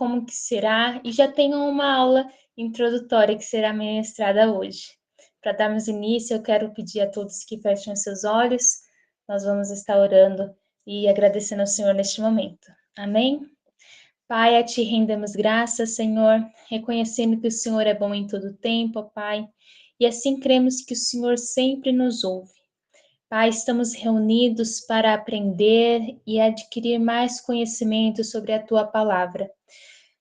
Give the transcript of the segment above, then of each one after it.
como que será e já tenho uma aula introdutória que será ministrada hoje. Para darmos início, eu quero pedir a todos que fechem os seus olhos. Nós vamos estar orando e agradecendo ao Senhor neste momento. Amém? Pai, a Ti rendemos graças, Senhor, reconhecendo que o Senhor é bom em todo tempo, ó Pai, e assim cremos que o Senhor sempre nos ouve. Pai, estamos reunidos para aprender e adquirir mais conhecimento sobre a Tua palavra.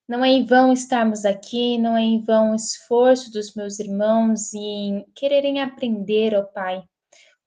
Não é em vão estarmos aqui, não é em vão o esforço dos meus irmãos em quererem aprender, ó Pai.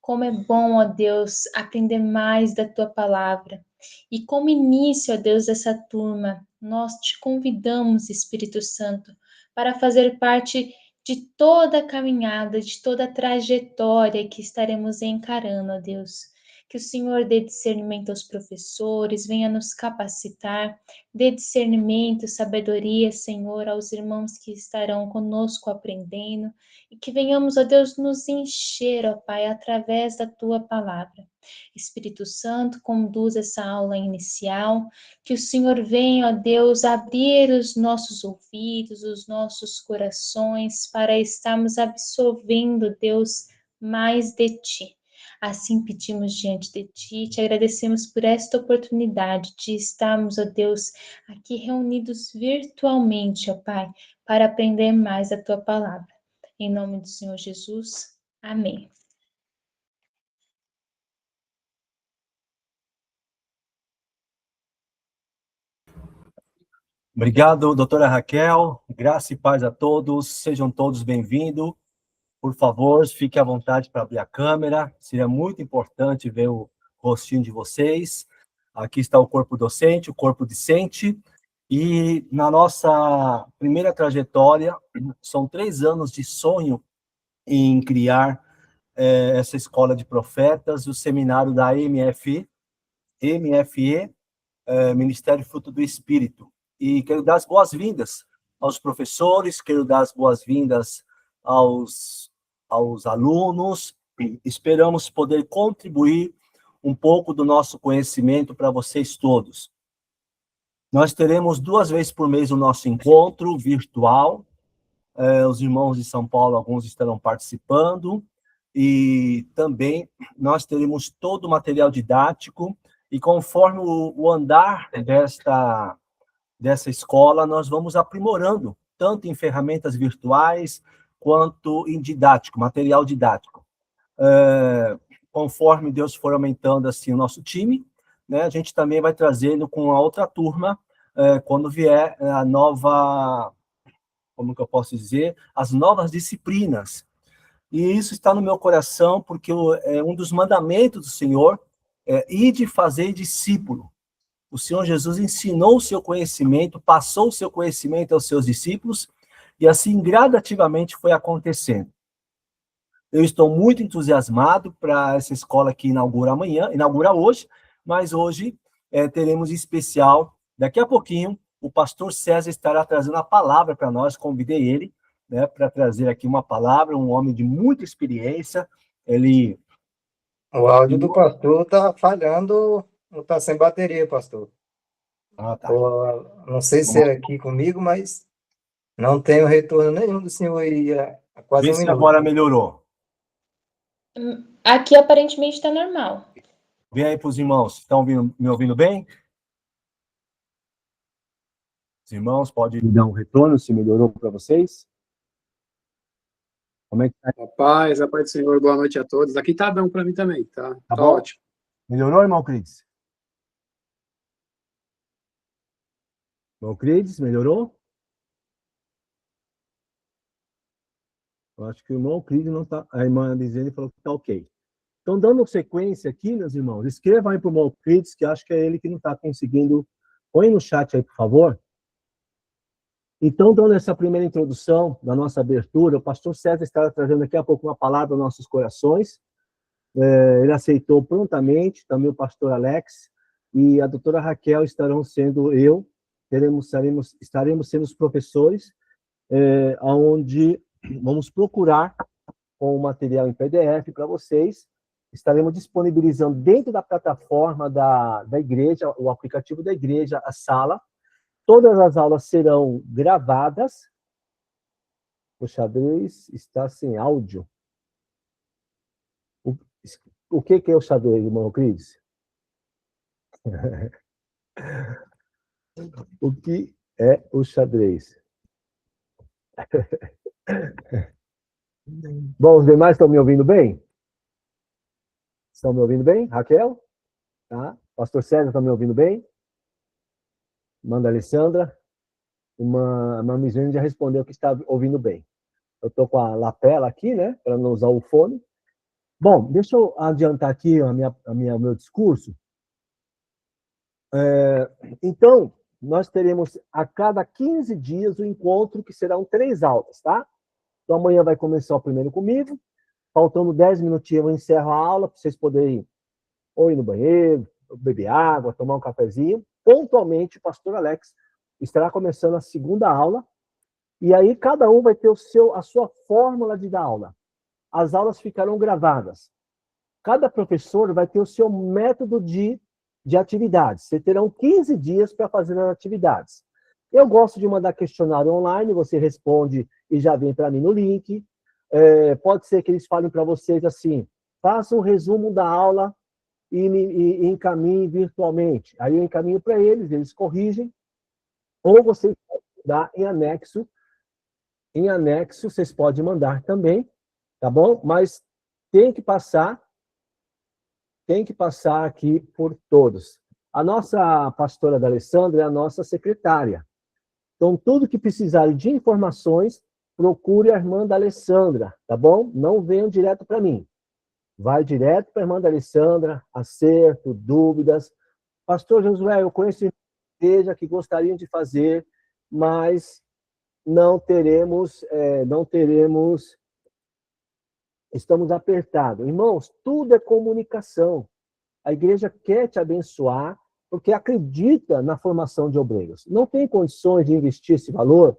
Como é bom, ó Deus, aprender mais da Tua palavra. E como início, ó Deus, dessa turma, nós te convidamos, Espírito Santo, para fazer parte de toda a caminhada, de toda a trajetória que estaremos encarando, ó Deus. Que o Senhor dê discernimento aos professores, venha nos capacitar, dê discernimento, sabedoria, Senhor, aos irmãos que estarão conosco aprendendo, e que venhamos, ó Deus, nos encher, ó Pai, através da Tua palavra. Espírito Santo, conduz essa aula inicial, que o Senhor venha, ó Deus, abrir os nossos ouvidos, os nossos corações, para estarmos absorvendo, Deus, mais de Ti. Assim pedimos diante de Ti, te agradecemos por esta oportunidade de estarmos, ó Deus, aqui reunidos virtualmente, ó Pai, para aprender mais a Tua palavra. Em nome do Senhor Jesus, amém. Obrigado, doutora Raquel. Graça e paz a todos. Sejam todos bem-vindos. Por favor, fique à vontade para abrir a câmera. Seria muito importante ver o rostinho de vocês. Aqui está o corpo docente, o corpo discente. E na nossa primeira trajetória, são 3 anos de sonho em criar essa escola de profetas, o seminário da MFE, Ministério Fruto do Espírito. E quero dar as boas-vindas aos professores, quero dar as boas-vindas aos alunos. Esperamos poder contribuir um pouco do nosso conhecimento para vocês todos. Nós teremos 2 vezes por mês o nosso encontro virtual. Os irmãos de São Paulo, alguns estarão participando. E também nós teremos todo o material didático. E conforme o andar dessa escola, nós vamos aprimorando, tanto em ferramentas virtuais, quanto em didático, material didático. Conforme Deus for aumentando assim o nosso time, né, a gente também vai trazendo com a outra turma, quando vier a nova, como que eu posso dizer, as novas disciplinas. E isso está no meu coração, porque é um dos mandamentos do Senhor, ide fazer discípulo. O Senhor Jesus ensinou o seu conhecimento, passou o seu conhecimento aos seus discípulos, e assim gradativamente foi acontecendo. Eu estou muito entusiasmado para essa escola que inaugura hoje, mas hoje teremos em especial, daqui a pouquinho, o pastor César estará trazendo a palavra para nós, convidei ele, né, para trazer aqui uma palavra, um homem de muita experiência. O áudio do pastor está falhando, não está sem bateria, pastor. Ah, tá. Não sei se é aqui comigo, mas não tenho retorno nenhum do senhor aí há quase Vê um se minuto. agora melhorou. Aqui aparentemente está normal. Vem aí para os irmãos, estão me ouvindo bem? Os irmãos, podem me dar um retorno se melhorou para vocês? Como é que tá? A paz do Senhor, boa noite a todos. Aqui tá bom para mim também, tá Tá bom? ótimo. Melhorou, irmão Crides? Irmão Crides, melhorou? Eu acho que o irmão Crides não está... A irmã Lisene falou que está ok. Então, dando sequência aqui, meus irmãos, escrevam aí para o irmão Crides, que acho que é ele que não está conseguindo. Põe no chat aí, por favor. Então, dando essa primeira introdução da nossa abertura, o pastor César estará trazendo daqui a pouco uma palavra aos nossos corações. Ele aceitou prontamente, também o pastor Alex, e a doutora Raquel estarão sendo estaremos sendo os professores, onde vamos procurar com o material em PDF para vocês. Estaremos disponibilizando dentro da plataforma da igreja, o aplicativo da igreja, a sala, Todas as aulas serão gravadas. O xadrez está sem áudio. O que é o xadrez, irmão Cris? O que é o xadrez? Bom, os demais estão me ouvindo bem? Estão me ouvindo bem? Raquel? Tá? Pastor César, está me ouvindo bem? Manda Alessandra. Uma Mizene já respondeu que está ouvindo bem. Eu estou com a lapela aqui, né? Para não usar o fone. Bom, deixa eu adiantar aqui o meu discurso. Então, nós teremos a cada 15 dias o encontro, que serão 3 aulas, tá? Então, amanhã vai começar o primeiro comigo. Faltando 10 minutinhos, eu encerro a aula, para vocês poderem ou ir no banheiro, beber água, tomar um cafezinho. Pontualmente, o pastor Alex estará começando a segunda aula, e aí cada um vai ter a sua fórmula de dar aula. As aulas ficarão gravadas. Cada professor vai ter o seu método de atividades. Vocês terão 15 dias para fazer as atividades. Eu gosto de mandar questionário online, você responde e já vem para mim no link. Pode ser que eles falem para vocês assim, faça um resumo da aula e encaminhe virtualmente. Aí eu encaminho para eles, eles corrigem, ou vocês podem mandar em anexo. Em anexo, vocês podem mandar também, tá bom? Mas tem que passar aqui por todos. A nossa pastora da Alessandra é a nossa secretária. Então, tudo que precisarem de informações, procure a irmã da Alessandra, tá bom? Não venham direto para mim. Vai direto para a irmã da Alessandra, acerto, dúvidas. Pastor Josué, eu conheço igreja que gostariam de fazer, mas não teremos, estamos apertados. Irmãos, tudo é comunicação. A igreja quer te abençoar, porque acredita na formação de obreiros. Não tem condições de investir esse valor,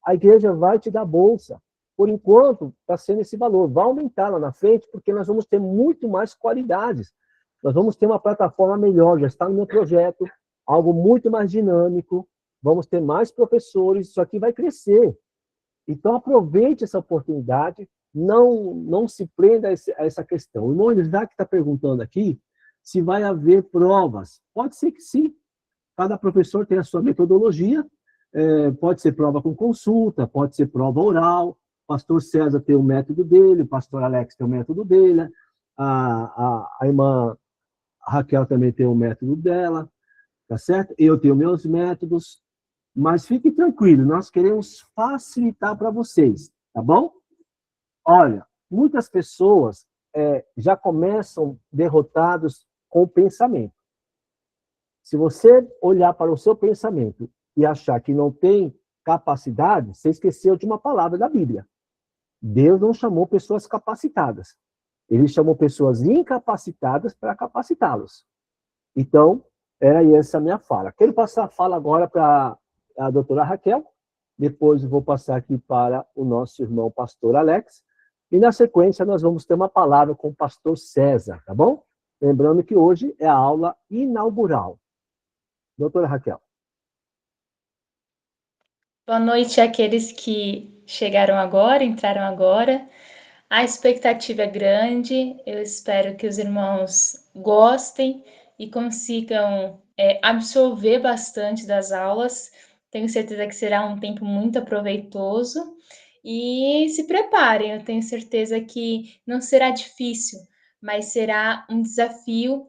a igreja vai te dar bolsa. Por enquanto, está sendo esse valor. Vai aumentar lá na frente, porque nós vamos ter muito mais qualidades. Nós vamos ter uma plataforma melhor, já está no meu projeto, algo muito mais dinâmico. Vamos ter mais professores, isso aqui vai crescer. Então, aproveite essa oportunidade, não se prenda a essa questão. O irmão Isaac está perguntando aqui se vai haver provas. Pode ser que sim. Cada professor tem a sua metodologia, pode ser prova com consulta, pode ser prova oral. O pastor César tem o método dele, o pastor Alex tem o método dele, a irmã Raquel também tem o método dela, tá certo? Eu tenho meus métodos, mas fique tranquilo, nós queremos facilitar para vocês, tá bom? Olha, muitas pessoas já começam derrotados com o pensamento. Se você olhar para o seu pensamento e achar que não tem capacidade, você esqueceu de uma palavra da Bíblia. Deus não chamou pessoas capacitadas. Ele chamou pessoas incapacitadas para capacitá-los. Então, era essa a minha fala. Quero passar a fala agora para a doutora Raquel, depois vou passar aqui para o nosso irmão pastor Alex, e na sequência nós vamos ter uma palavra com o pastor César, tá bom? Lembrando que hoje é a aula inaugural. Doutora Raquel. Boa noite àqueles que chegaram agora, entraram agora. A expectativa é grande, eu espero que os irmãos gostem e consigam absorver bastante das aulas. Tenho certeza que será um tempo muito aproveitoso. E se preparem, eu tenho certeza que não será difícil, mas será um desafio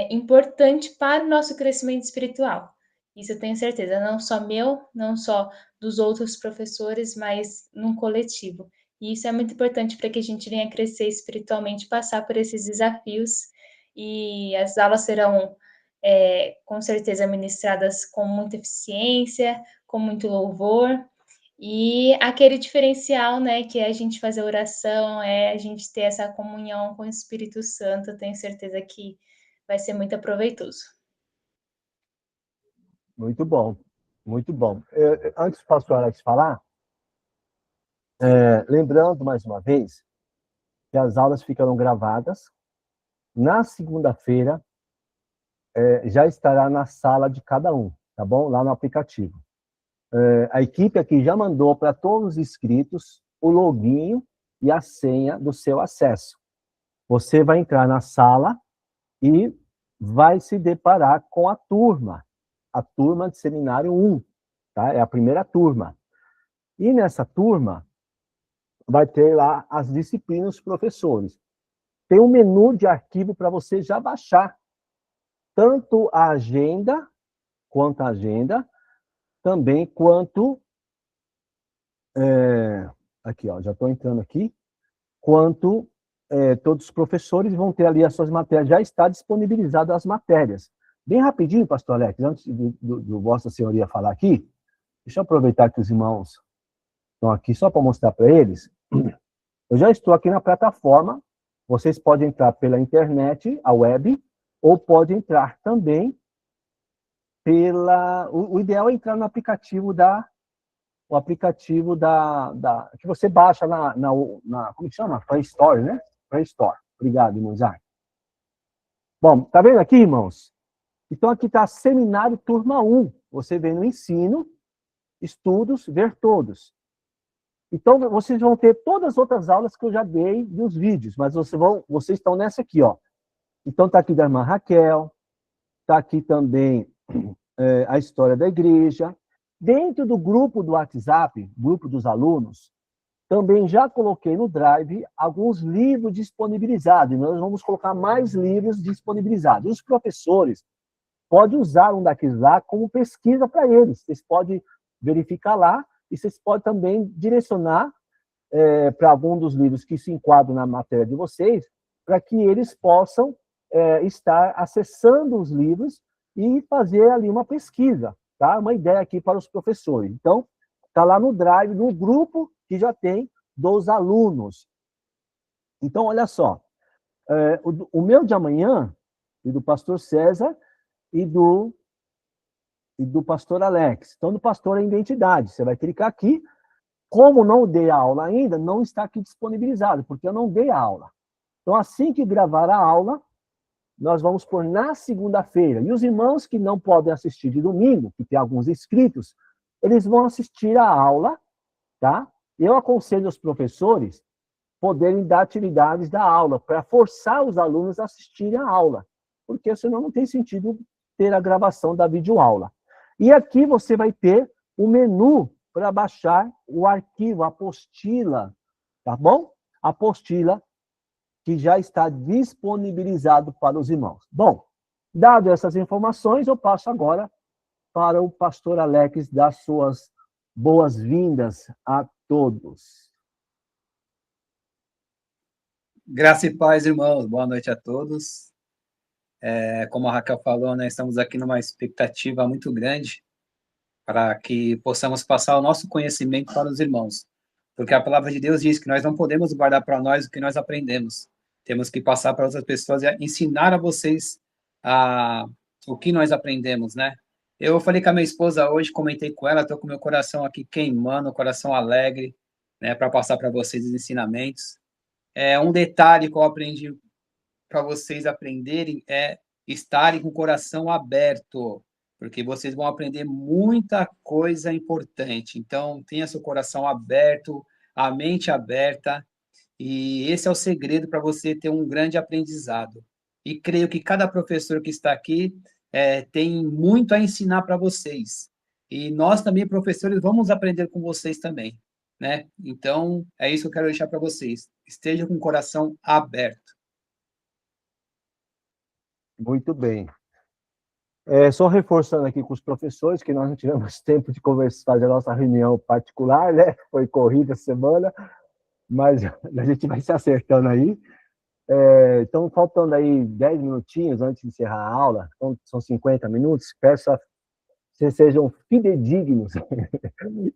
importante para o nosso crescimento espiritual. Isso eu tenho certeza, não só meu, não só dos outros professores, mas num coletivo. E isso é muito importante para que a gente venha crescer espiritualmente, passar por esses desafios. E as aulas serão, com certeza, ministradas com muita eficiência, com muito louvor. E aquele diferencial, né, que é a gente fazer oração, a gente ter essa comunhão com o Espírito Santo, eu tenho certeza que vai ser muito proveitoso. Muito bom, muito bom. Antes do pastor Alex falar, lembrando mais uma vez que as aulas ficarão gravadas. Na segunda-feira, já estará na sala de cada um, tá bom? Lá no aplicativo. A equipe aqui já mandou para todos os inscritos o login e a senha do seu acesso. Você vai entrar na sala e vai se deparar com a turma de seminário 1, tá? É a primeira turma. E nessa turma vai ter lá as disciplinas dos professores. Tem um menu de arquivo para você já baixar, tanto a agenda, também quanto, aqui, ó, já estou entrando aqui, quanto todos os professores vão ter ali as suas matérias, já está disponibilizado as matérias. Bem rapidinho, pastor Alex, antes do Vossa Senhoria falar aqui, deixa eu aproveitar que os irmãos estão aqui, só para mostrar para eles. Eu já estou aqui na plataforma, vocês podem entrar pela internet, a web, ou podem entrar também o ideal é entrar no aplicativo que você baixa como que chama? Play Store, né? Play Store. Obrigado, irmão Isaac. Bom, tá vendo aqui, irmãos? Então, aqui está Seminário Turma 1. Você vem no Ensino, Estudos, Ver Todos. Então, vocês vão ter todas as outras aulas que eu já dei dos vídeos, mas vocês estão nessa aqui, ó. Então, tá aqui da irmã Raquel, tá aqui também a história da igreja. Dentro do grupo do WhatsApp, grupo dos alunos, também já coloquei no Drive alguns livros disponibilizados. E nós vamos colocar mais livros disponibilizados. Os professores podem usar um daqueles lá como pesquisa para eles. Vocês podem verificar lá e vocês podem também direcionar para algum dos livros que se enquadram na matéria de vocês, para que eles possam estar acessando os livros e fazer ali uma pesquisa, tá? Uma ideia aqui para os professores. Então, está lá no Drive, no grupo que já tem dos alunos. Então, olha só, o meu de amanhã, e do pastor César, e do pastor Alex. Então, do pastor é identidade. Você vai clicar aqui. Como não dei a aula ainda, não está aqui disponibilizado, porque eu não dei a aula. Então, assim que gravar a aula, nós vamos pôr na segunda-feira. E os irmãos que não podem assistir de domingo, que tem alguns inscritos, eles vão assistir a aula, tá? Eu aconselho os professores poderem dar atividades da aula, para forçar os alunos a assistirem a aula, porque senão não tem sentido ter a gravação da videoaula. E aqui você vai ter o menu para baixar o arquivo, a apostila, tá bom? A apostila que já está disponibilizado para os irmãos. Bom, dado essas informações, eu passo agora para o pastor Alex dar suas boas-vindas a todos. Graça e paz, irmãos. Boa noite a todos. Como a Raquel falou, né, estamos aqui numa expectativa muito grande para que possamos passar o nosso conhecimento para os irmãos. Porque a palavra de Deus diz que nós não podemos guardar para nós o que nós aprendemos. Temos que passar para outras pessoas e ensinar a vocês o que nós aprendemos, né? Eu falei com a minha esposa hoje, comentei com ela, estou com meu coração aqui queimando, coração alegre, né, para passar para vocês os ensinamentos. Um detalhe que eu aprendi para vocês aprenderem é estarem com o coração aberto, porque vocês vão aprender muita coisa importante. Então, tenha seu coração aberto, a mente aberta, e esse é o segredo para você ter um grande aprendizado. E creio que cada professor que está aqui tem muito a ensinar para vocês. E nós também, professores, vamos aprender com vocês também, né? Então, é isso que eu quero deixar para vocês. Esteja com o coração aberto. Muito bem. Só reforçando aqui com os professores, que nós não tivemos tempo de fazer a nossa reunião particular, né? Foi corrida a semana, mas a gente vai se acertando aí. Então, faltando aí 10 minutinhos antes de encerrar a aula, então são 50 minutos, peço a vocês sejam fidedignos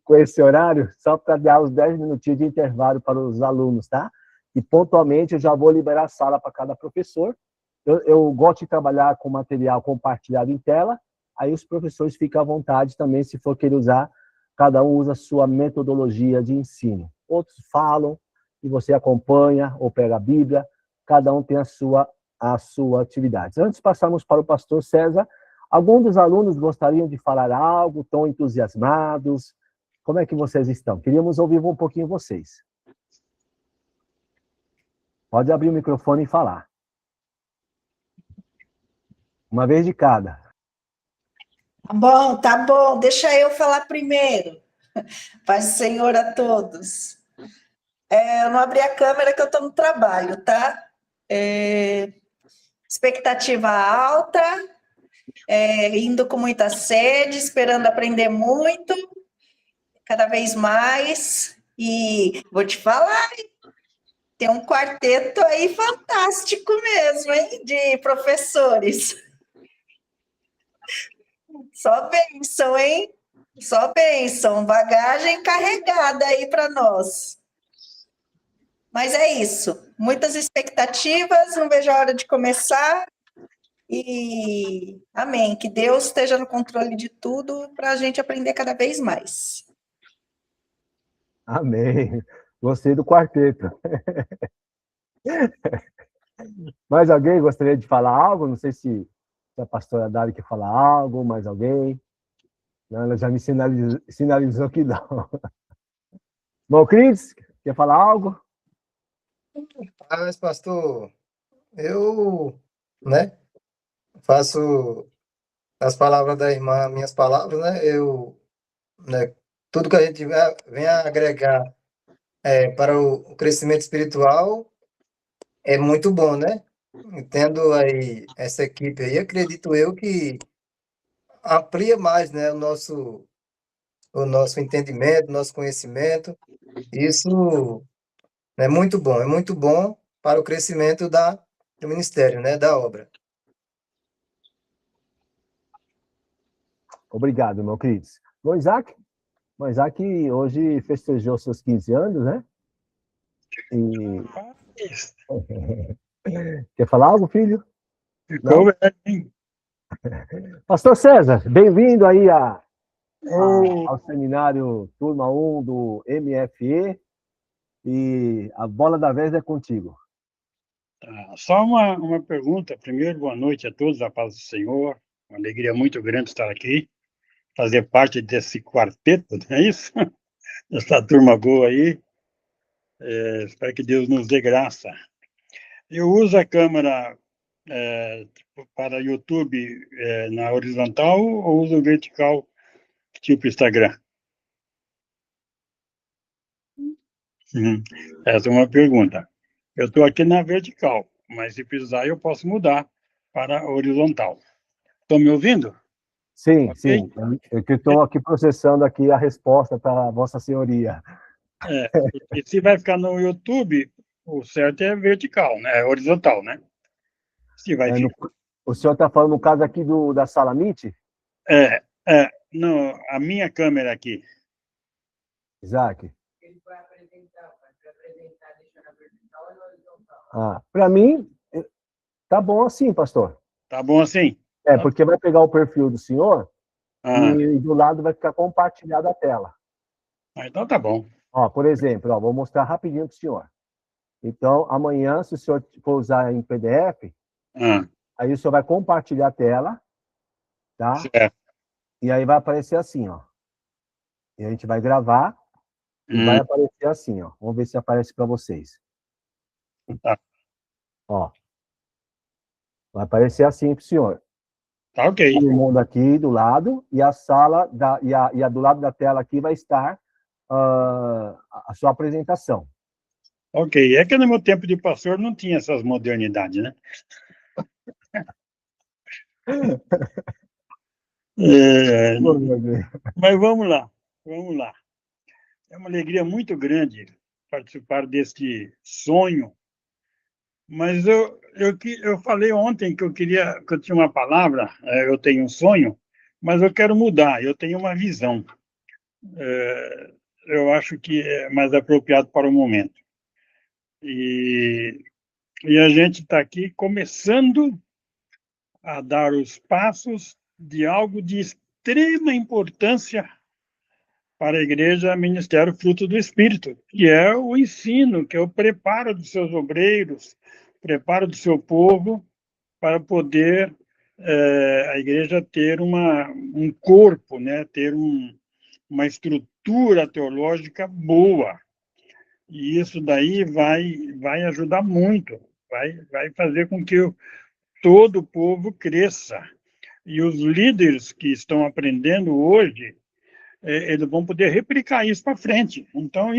com esse horário, só para dar os 10 minutinhos de intervalo para os alunos, tá? E pontualmente eu já vou liberar a sala para cada professor. Eu gosto de trabalhar com material compartilhado em tela, aí os professores ficam à vontade também, se for querer usar, cada um usa a sua metodologia de ensino. Outros falam, e você acompanha, ou pega a Bíblia, cada um tem a sua atividade. Antes de passarmos para o pastor César, Algum dos alunos gostariam de falar algo, tão entusiasmados? Como é que vocês estão? Queríamos ouvir um pouquinho vocês. Pode abrir o microfone e falar. Uma vez de cada. Tá bom, deixa eu falar primeiro. Paz do Senhor a todos. Eu não abri a câmera que eu estou no trabalho, tá? Expectativa alta, indo com muita sede, esperando aprender muito, cada vez mais. E vou te falar, tem um quarteto aí fantástico mesmo, hein? De professores. Só bênção, hein? Só bênção, bagagem carregada aí para nós. Mas é isso, muitas expectativas, não vejo a hora de começar. E amém, que Deus esteja no controle de tudo para a gente aprender cada vez mais. Amém. Gostei do quarteto. Mais alguém gostaria de falar algo? Não sei se a pastora Dari quer falar algo, mais alguém? Não, ela já me sinalizou que não. Bom, Cris, quer falar algo? Mas, pastor, eu, né, faço as palavras da irmã, minhas palavras, né, né, tudo que a gente vem a agregar para o crescimento espiritual é muito bom, né? Tendo aí essa equipe aí, acredito eu que amplia mais, né, o nosso entendimento, o nosso conhecimento. Isso é muito bom para o crescimento do ministério, né, da obra. Obrigado, meu Cris. Bom, Isaac hoje festejou seus 15 anos, né? E... Quer falar algo, filho? Ficou velho, hein? Pastor César, bem-vindo aí ao seminário Turma 1 do MFE, e a bola da vez é contigo. Só uma pergunta. Primeiro, boa noite a todos, a paz do Senhor. Uma alegria muito grande estar aqui, fazer parte desse quarteto, não é isso? Essa turma boa aí. Espero que Deus nos dê graça. Eu uso a câmera para YouTube na horizontal ou uso vertical, tipo Instagram? Essa é uma pergunta. Eu estou aqui na vertical, mas se precisar eu posso mudar para a horizontal. Estão me ouvindo? Sim, Okay? sim. Eu que estou aqui processando aqui a resposta para Vossa Senhoria. E se vai ficar no YouTube, o certo é vertical, né? É horizontal, né? Se vai ficar. O senhor está falando no caso aqui da sala Meet? Não, a minha câmera aqui. Isaac. Para mim, tá bom assim, pastor. Tá bom assim? Porque vai pegar o perfil do senhor e do lado vai ficar compartilhada a tela. Então tá bom. Por exemplo, vou mostrar rapidinho para o senhor. Então, amanhã, se o senhor for usar em PDF, aí o senhor vai compartilhar a tela, tá? Certo. E aí vai aparecer assim, ó. E a gente vai gravar e vai aparecer assim, ó. Vamos ver se aparece para vocês. Tá. Vai aparecer assim para o senhor. Tá ok. Todo mundo aqui do lado, e a sala, e a do lado da tela aqui vai estar a sua apresentação. Ok. É que no meu tempo de pastor não tinha essas modernidades, né? Mas vamos lá. É uma alegria muito grande participar deste sonho. Mas eu falei ontem que eu tinha uma palavra, eu tenho um sonho, mas eu quero mudar, eu tenho uma visão. Eu acho que é mais apropriado para o momento. E a gente está aqui começando a dar os passos de algo de extrema importância para a igreja, Ministério Fruto do Espírito, que é o ensino, que é o preparo dos seus obreiros, preparo do seu povo para poder a igreja ter um corpo, né? Ter uma estrutura teológica boa. E isso daí vai ajudar muito, vai fazer com que todo o povo cresça. E os líderes que estão aprendendo hoje, eles vão poder replicar isso para frente. Então,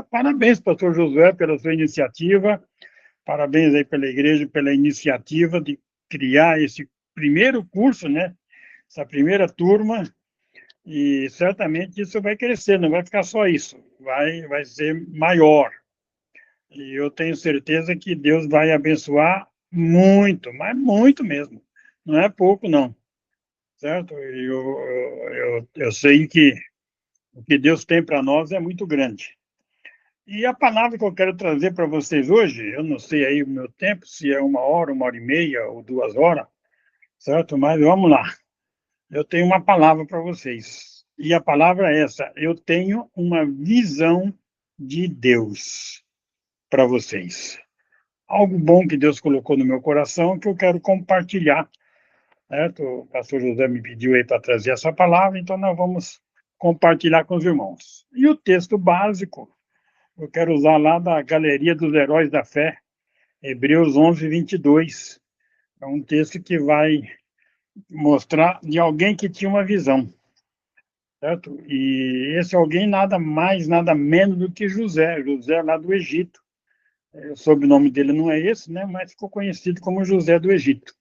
parabéns, pastor Josué, pela sua iniciativa, parabéns aí pela igreja, pela iniciativa de criar esse primeiro curso, né? Essa primeira turma, e certamente isso vai crescer, não vai ficar só isso, vai ser maior. E eu tenho certeza que Deus vai abençoar muito, mas muito mesmo. Não é pouco, não. Certo? Eu sei que o que Deus tem para nós é muito grande. E a palavra que eu quero trazer para vocês hoje, eu não sei aí o meu tempo, se é 1 hora, 1 hora e meia ou 2 horas, certo? Mas vamos lá. Eu tenho uma palavra para vocês. E a palavra é essa: eu tenho uma visão de Deus para vocês. Algo bom que Deus colocou no meu coração que eu quero compartilhar. Certo? O pastor José me pediu aí para trazer essa palavra, então nós vamos compartilhar com os irmãos. E o texto básico, eu quero usar lá da Galeria dos Heróis da Fé, Hebreus 11, 22. É um texto que vai mostrar de alguém que tinha uma visão. Certo? E esse alguém nada mais, nada menos do que José lá do Egito. O sobrenome dele não é esse, né? Mas ficou conhecido como José do Egito.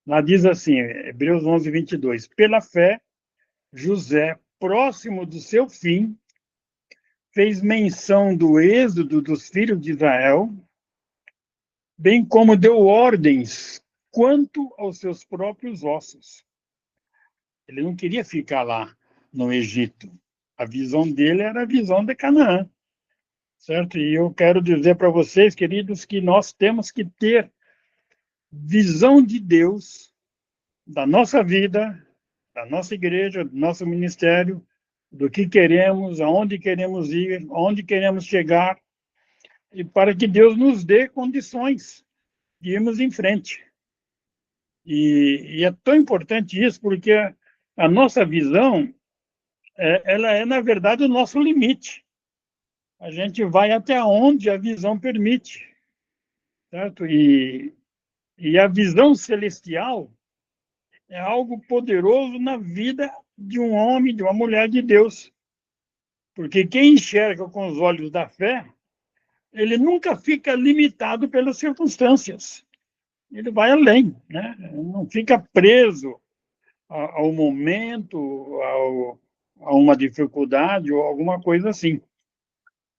Lá diz assim, Hebreus 11, 22. Pela fé, José, próximo do seu fim, fez menção do êxodo dos filhos de Israel, bem como deu ordens quanto aos seus próprios ossos. Ele não queria ficar lá no Egito. A visão dele era a visão de Canaã. Certo? E eu quero dizer para vocês, queridos, que nós temos que ter visão de Deus da nossa vida, da nossa igreja, do nosso ministério, do que queremos, aonde queremos ir, aonde queremos chegar, e para que Deus nos dê condições de irmos em frente. E é tão importante isso, porque a nossa visão, ela é, na verdade, o nosso limite. A gente vai até onde a visão permite. Certo? E a visão celestial é algo poderoso na vida de um homem, de uma mulher de Deus. Porque quem enxerga com os olhos da fé, ele nunca fica limitado pelas circunstâncias. Ele vai além, né? Não fica preso ao momento, a uma dificuldade ou alguma coisa assim.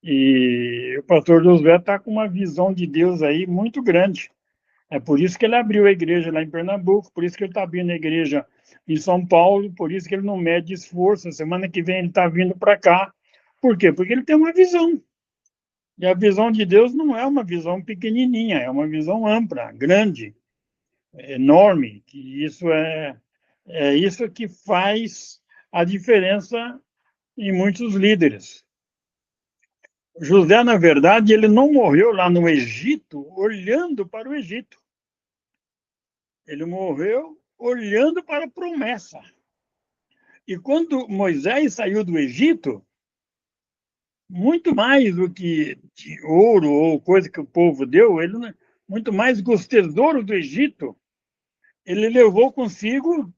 E o pastor Josué está com uma visão de Deus aí muito grande. É por isso que ele abriu a igreja lá em Pernambuco, por isso que ele está abrindo a igreja em São Paulo, por isso que ele não mede esforço. Semana que vem ele está vindo para cá. Por quê? Porque ele tem uma visão. E a visão de Deus não é uma visão pequenininha, é uma visão ampla, grande, enorme. Que isso é isso que faz a diferença em muitos líderes. José, na verdade, ele não morreu lá no Egito olhando para o Egito. Ele morreu olhando para a promessa. E quando Moisés saiu do Egito, muito mais do que de ouro ou coisa que o povo deu, ele muito mais que os tesouros do Egito, ele levou consigo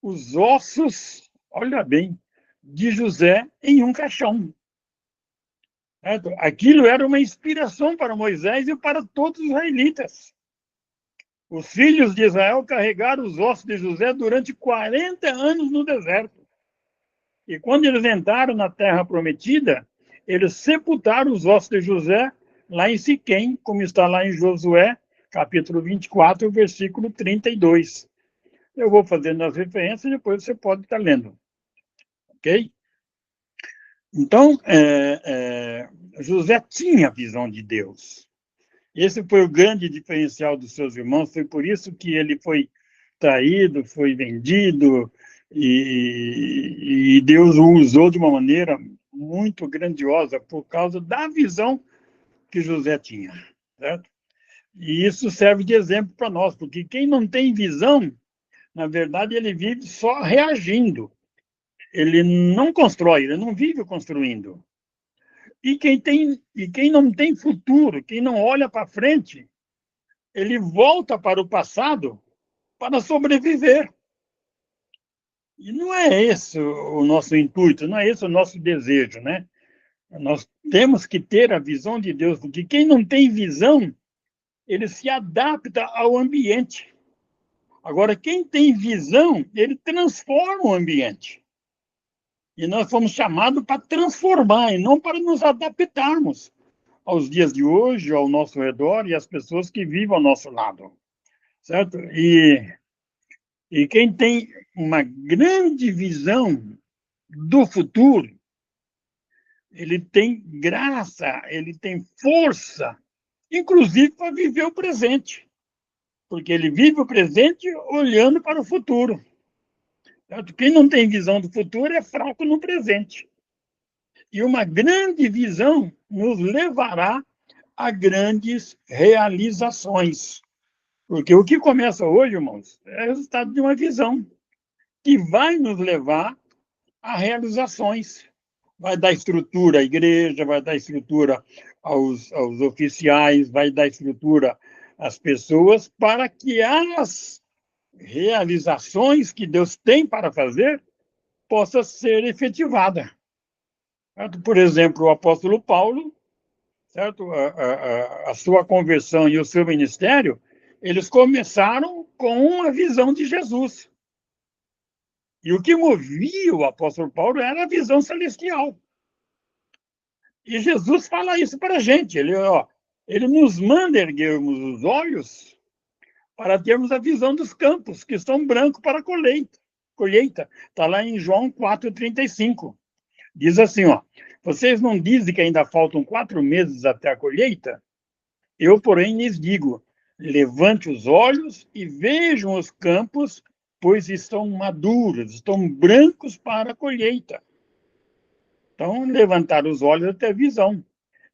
os ossos, olha bem, de José em um caixão. Aquilo era uma inspiração para Moisés e para todos os israelitas. Os filhos de Israel carregaram os ossos de José durante 40 anos no deserto. E quando eles entraram na terra prometida, eles sepultaram os ossos de José lá em Siquém, como está lá em Josué, capítulo 24, versículo 32. Eu vou fazendo as referências e depois você pode estar lendo. Ok? Então, José tinha a visão de Deus. Esse foi o grande diferencial dos seus irmãos, foi por isso que ele foi traído, foi vendido, e Deus o usou de uma maneira muito grandiosa por causa da visão que José tinha, certo? E isso serve de exemplo para nós, porque quem não tem visão na verdade, ele vive só reagindo. Ele não constrói, ele não vive construindo. E quem não tem futuro, quem não olha para frente, ele volta para o passado para sobreviver. E não é esse o nosso intuito, não é esse o nosso desejo, né? Nós temos que ter a visão de Deus, porque quem não tem visão, ele se adapta ao ambiente. Agora, quem tem visão, ele transforma o ambiente. E nós fomos chamados para transformar, e não para nos adaptarmos aos dias de hoje, ao nosso redor e às pessoas que vivem ao nosso lado. Certo? E quem tem uma grande visão do futuro, ele tem graça, ele tem força, inclusive para viver o presente. Porque ele vive o presente olhando para o futuro. Certo? Quem não tem visão do futuro é fraco no presente. E uma grande visão nos levará a grandes realizações. Porque o que começa hoje, irmãos, é resultado de uma visão que vai nos levar a realizações. Vai dar estrutura à igreja, vai dar estrutura aos oficiais, vai dar estrutura às pessoas para que as realizações que Deus tem para fazer possa ser efetivada. Certo? Por exemplo, o apóstolo Paulo, certo? A sua conversão e o seu ministério, eles começaram com uma visão de Jesus. E o que movia o apóstolo Paulo era a visão celestial. E Jesus fala isso para a gente. Ele nos manda erguermos os olhos para termos a visão dos campos, que estão brancos para a colheita. Está lá em João 4,35. Diz assim, vocês não dizem que ainda faltam 4 meses até a colheita? Eu, porém, lhes digo, levante os olhos e vejam os campos, pois estão maduros, estão brancos para a colheita. Então, levantar os olhos até a visão.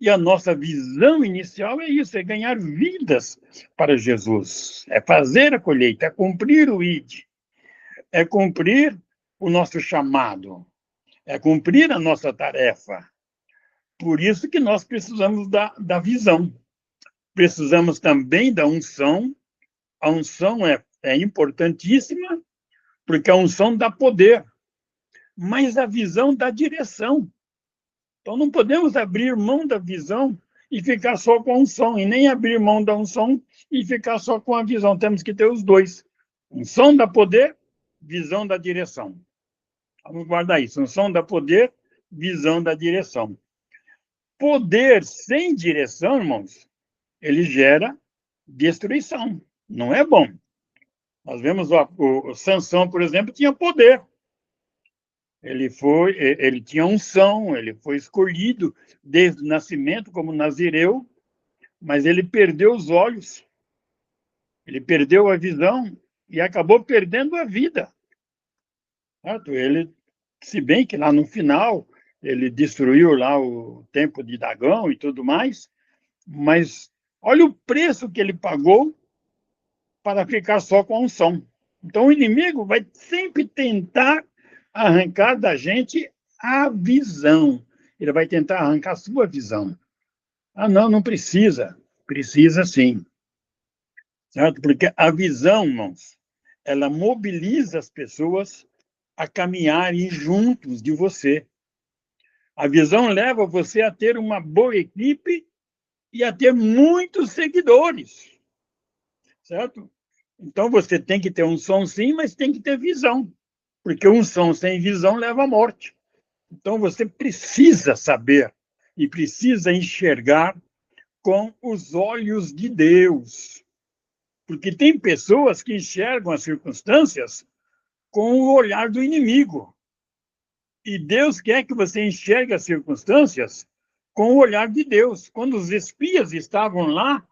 E a nossa visão inicial é isso, é ganhar vidas para Jesus. É fazer a colheita, é cumprir o ID. É cumprir o nosso chamado. É cumprir a nossa tarefa. Por isso que nós precisamos da visão. Precisamos também da unção. A unção é importantíssima, porque a unção dá poder. Mas a visão dá direção. Então, não podemos abrir mão da visão e ficar só com a unção, e nem abrir mão da unção e ficar só com a visão. Temos que ter os dois. Unção dá poder, visão dá direção. Vamos guardar isso. Unção dá poder, visão dá direção. Poder sem direção, irmãos, ele gera destruição. Não é bom. Nós vemos o Sansão, por exemplo, tinha poder. Ele tinha unção, ele foi escolhido desde o nascimento como nazireu, mas ele perdeu os olhos, ele perdeu a visão e acabou perdendo a vida. Certo? Ele, se bem que lá no final ele destruiu lá o templo de Dagão e tudo mais, mas olha o preço que ele pagou para ficar só com a unção. Então o inimigo vai sempre tentar arrancar da gente a visão. Ele vai tentar arrancar a sua visão. Ah, não precisa. Precisa sim. Certo? Porque a visão, irmãos, ela mobiliza as pessoas a caminharem juntos de você. A visão leva você a ter uma boa equipe e a ter muitos seguidores. Certo? Então você tem que ter unção sim, mas tem que ter visão. Porque unção sem visão leva à morte. Então, você precisa saber e precisa enxergar com os olhos de Deus. Porque tem pessoas que enxergam as circunstâncias com o olhar do inimigo. E Deus quer que você enxergue as circunstâncias com o olhar de Deus. Quando os espias estavam lá,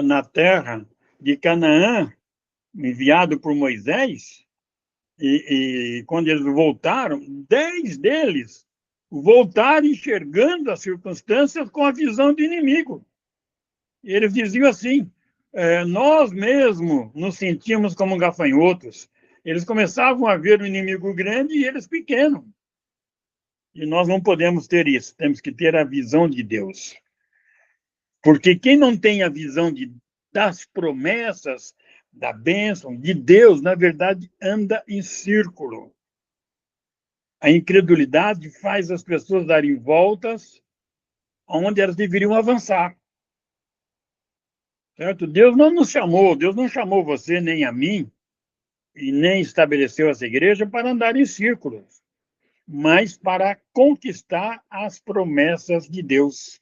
na terra de Canaã, enviado por Moisés, e quando eles voltaram, 10 deles voltaram enxergando as circunstâncias com a visão do inimigo. E eles diziam assim, Nós mesmo nos sentimos como gafanhotos. Eles começavam a ver o inimigo grande e eles pequeno. E nós não podemos ter isso. Temos que ter a visão de Deus. Porque quem não tem a visão das promessas, da bênção de Deus, na verdade, anda em círculo. A incredulidade faz as pessoas darem voltas onde elas deveriam avançar. Certo? Deus não nos chamou, Deus não chamou você nem a mim, e nem estabeleceu essa igreja para andar em círculos, mas para conquistar as promessas de Deus.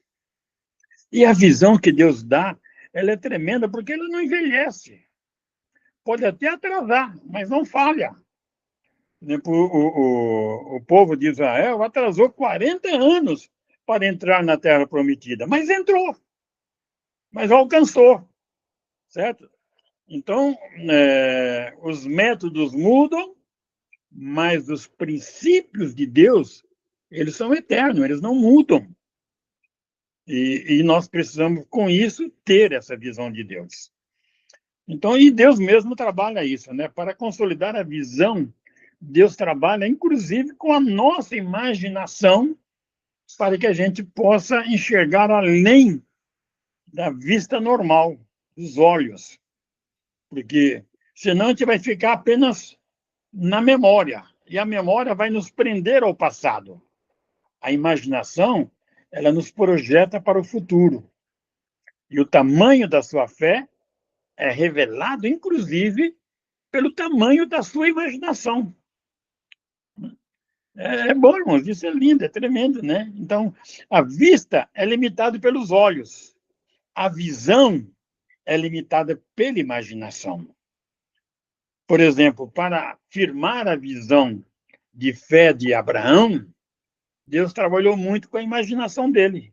E a visão que Deus dá, ela é tremenda, porque ela não envelhece. Pode até atrasar, mas não falha. O povo de Israel atrasou 40 anos para entrar na Terra Prometida, mas entrou, mas alcançou, certo? Então, os métodos mudam, mas os princípios de Deus, eles são eternos, eles não mudam. E nós precisamos, com isso, ter essa visão de Deus. Então, e Deus mesmo trabalha isso, né? Para consolidar a visão, Deus trabalha, inclusive, com a nossa imaginação, para que a gente possa enxergar além da vista normal, dos olhos. Porque senão a gente vai ficar apenas na memória, e a memória vai nos prender ao passado. A imaginação, ela nos projeta para o futuro. E o tamanho da sua fé é revelado, inclusive, pelo tamanho da sua imaginação. É bom, irmãos, isso é lindo, é tremendo, né? Então, a vista é limitada pelos olhos. A visão é limitada pela imaginação. Por exemplo, para firmar a visão de fé de Abraão, Deus trabalhou muito com a imaginação dele.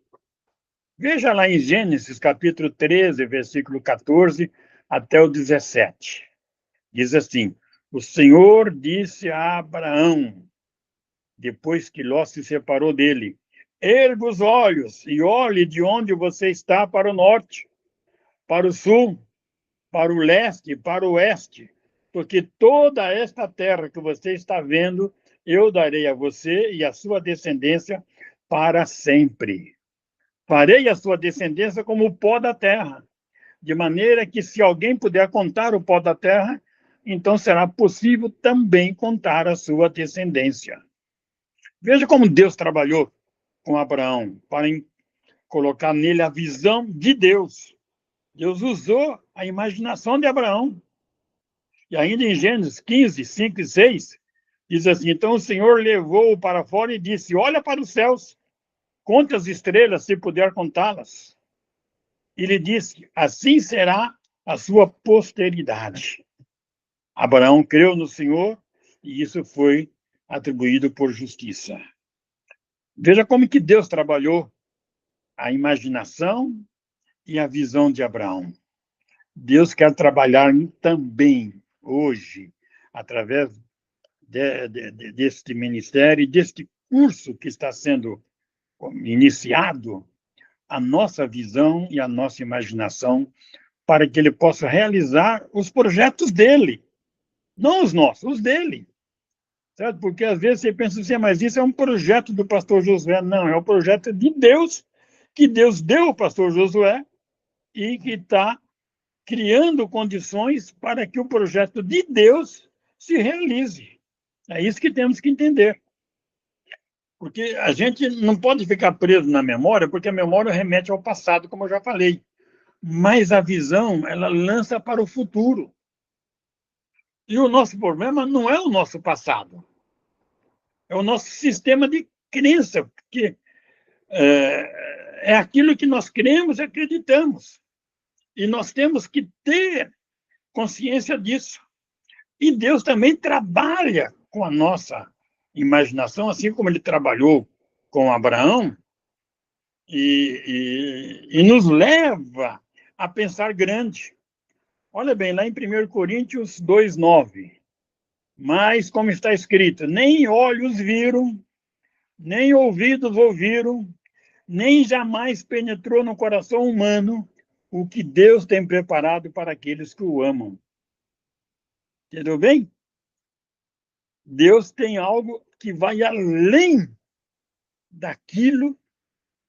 Veja lá em Gênesis, capítulo 13, versículo 14 até o 17. Diz assim: o Senhor disse a Abraão, depois que Ló se separou dele: erga os olhos e olhe de onde você está para o norte, para o sul, para o leste e para o oeste, porque toda esta terra que você está vendo, eu darei a você e a sua descendência para sempre. Farei a sua descendência como o pó da terra, de maneira que, se alguém puder contar o pó da terra, então será possível também contar a sua descendência. Veja como Deus trabalhou com Abraão para colocar nele a visão de Deus. Deus usou a imaginação de Abraão. E ainda em Gênesis 15, 5 e 6, diz assim: então o Senhor levou-o para fora e disse: olha para os céus, conte as estrelas, se puder contá-las. E lhe disse: assim será a sua posteridade. Abraão creu no Senhor e isso foi atribuído por justiça. Veja como que Deus trabalhou a imaginação e a visão de Abraão. Deus quer trabalhar também hoje, através deste ministério, deste curso que está sendo iniciado, a nossa visão e a nossa imaginação, para que ele possa realizar os projetos dele, não os nossos, os dele. Certo? Porque às vezes você pensa assim, mas isso é um projeto do pastor Josué. Não, é um projeto de Deus, que Deus deu ao pastor Josué e que está criando condições para que o projeto de Deus se realize. É isso que temos que entender. Porque a gente não pode ficar preso na memória, porque a memória remete ao passado, como eu já falei. Mas a visão, ela lança para o futuro. E o nosso problema não é o nosso passado. É o nosso sistema de crença, porque é aquilo que nós cremos e acreditamos. E nós temos que ter consciência disso. E Deus também trabalha com a nossa imaginação, assim como ele trabalhou com Abraão, e nos leva a pensar grande. Olha bem, lá em 1 Coríntios 2:9, mas, como está escrito, nem olhos viram, nem ouvidos ouviram, nem jamais penetrou no coração humano o que Deus tem preparado para aqueles que o amam. Entendeu bem? Deus tem algo que vai além daquilo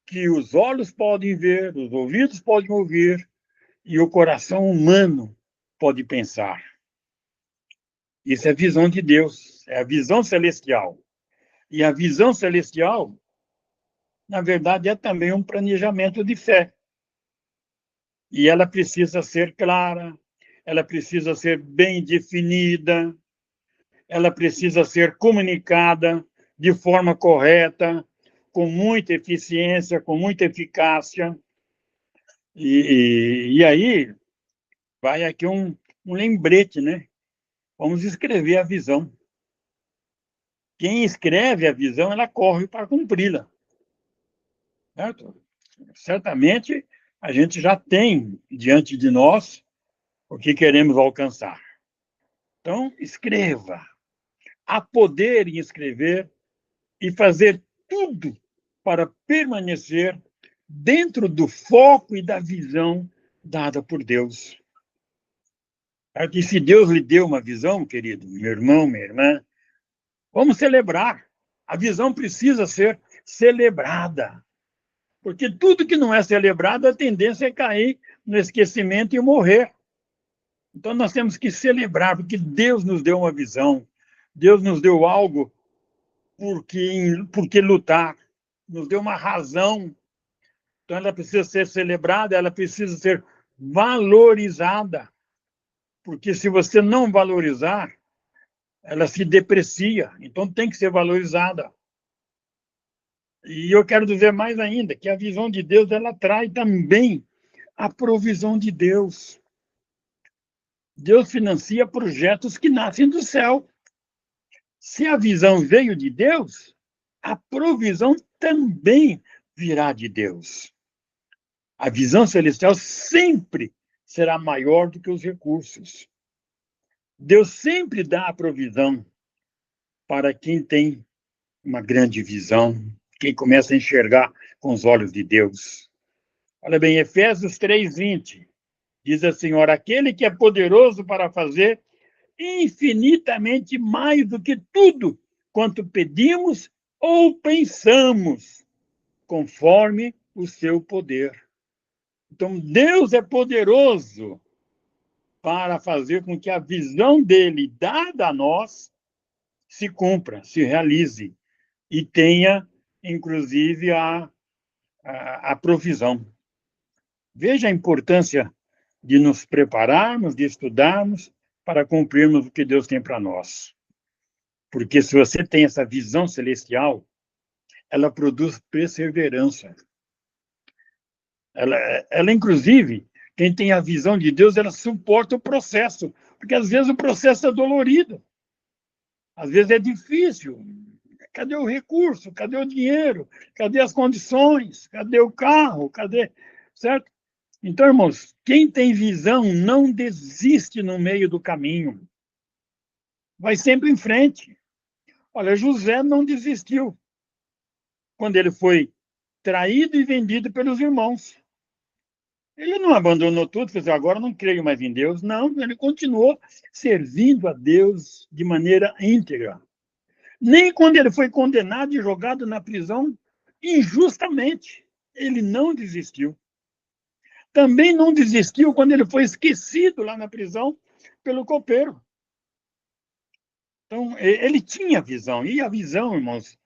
que os olhos podem ver, os ouvidos podem ouvir e o coração humano pode pensar. Isso é a visão de Deus, é a visão celestial. E a visão celestial, na verdade, é também um planejamento de fé. E ela precisa ser clara, ela precisa ser bem definida, ela precisa ser comunicada de forma correta, com muita eficiência, com muita eficácia. E aí vai aqui um lembrete, né? Vamos escrever a visão. Quem escreve a visão, ela corre para cumpri-la. Certo? Certamente, a gente já tem diante de nós o que queremos alcançar. Então, escreva. Há poder em escrever e fazer tudo para permanecer dentro do foco e da visão dada por Deus. E se Deus lhe deu uma visão, querido, meu irmão, minha irmã, vamos celebrar. A visão precisa ser celebrada. Porque tudo que não é celebrado, a tendência é cair no esquecimento e morrer. Então, nós temos que celebrar, porque Deus nos deu uma visão. Deus nos deu algo por que lutar. Nos deu uma razão. Então, ela precisa ser celebrada, ela precisa ser valorizada. Porque se você não valorizar, ela se deprecia. Então, tem que ser valorizada. E eu quero dizer mais ainda, que a visão de Deus, ela traz também a provisão de Deus. Deus financia projetos que nascem do céu. Se a visão veio de Deus, a provisão também virá de Deus. A visão celestial sempre será maior do que os recursos. Deus sempre dá a provisão para quem tem uma grande visão, quem começa a enxergar com os olhos de Deus. Olha bem, Efésios 3:20, diz assim: ora, aquele que é poderoso para fazer infinitamente mais do que tudo quanto pedimos ou pensamos, conforme o seu poder. Então, Deus é poderoso para fazer com que a visão dele, dada a nós, se cumpra, se realize e tenha, inclusive, a provisão. Veja a importância de nos prepararmos, de estudarmos, para cumprirmos o que Deus tem para nós. Porque se você tem essa visão celestial, ela produz perseverança. Ela, inclusive, quem tem a visão de Deus, ela suporta o processo. Porque, às vezes, o processo é dolorido. Às vezes é difícil. Cadê o recurso? Cadê o dinheiro? Cadê as condições? Cadê o carro? Cadê... Certo? Então, irmãos, quem tem visão não desiste no meio do caminho. Vai sempre em frente. Olha, José não desistiu quando ele foi traído e vendido pelos irmãos. Ele não abandonou tudo, fez, agora não creio mais em Deus. Não, ele continuou servindo a Deus de maneira íntegra. Nem quando ele foi condenado e jogado na prisão injustamente, ele não desistiu. Também não desistiu quando ele foi esquecido lá na prisão pelo copeiro. Então, ele tinha visão. E a visão, irmãos,